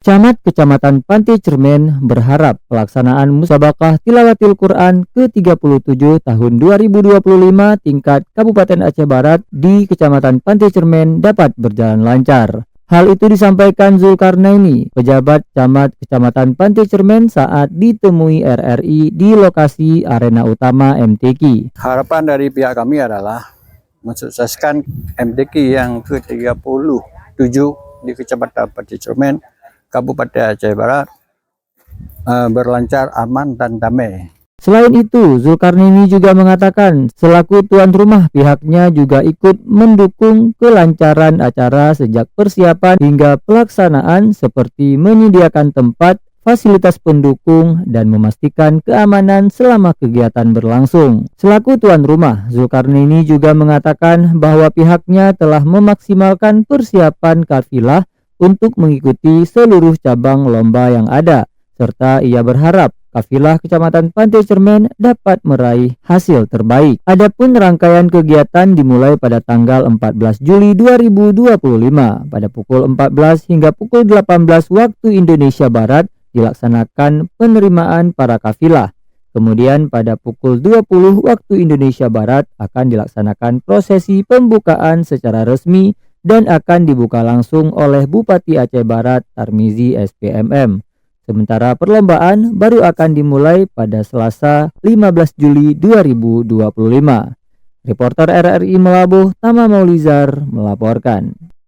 Camat Kecamatan Pantai Cermen berharap pelaksanaan Musabaqah Tilawatil Quran ke-37 tahun 2025 tingkat Kabupaten Aceh Barat di Kecamatan Pantai Cermen dapat berjalan lancar. Hal itu disampaikan Zulkarnaini, pejabat camat Kecamatan Pantai Cermen saat ditemui RRI di lokasi arena utama MTQ. Harapan dari pihak kami adalah mensukseskan MTQ yang ke-37 di Kecamatan Pantai Cermen, Kabupaten Aceh Barat berlancar, aman, dan damai. Selain itu, Zulkarnaini juga mengatakan selaku tuan rumah pihaknya juga ikut mendukung kelancaran acara sejak persiapan hingga pelaksanaan seperti menyediakan tempat, fasilitas pendukung, dan memastikan keamanan selama kegiatan berlangsung. Selaku tuan rumah, Zulkarnaini juga mengatakan bahwa pihaknya telah memaksimalkan persiapan kafilah untuk mengikuti seluruh cabang lomba yang ada, serta ia berharap kafilah Kecamatan Pantai Cermen dapat meraih hasil terbaik. Adapun rangkaian kegiatan dimulai pada tanggal 14 Juli 2025 pada pukul 14 hingga pukul 18 waktu Indonesia Barat dilaksanakan penerimaan para kafilah. Kemudian pada pukul 20 waktu Indonesia Barat akan dilaksanakan prosesi pembukaan secara resmi dan akan dibuka langsung oleh Bupati Aceh Barat Tarmizi SPMM. Sementara perlombaan baru akan dimulai pada Selasa 15 Juli 2025. Reporter RRI Melabuh, Tama Maulizar melaporkan.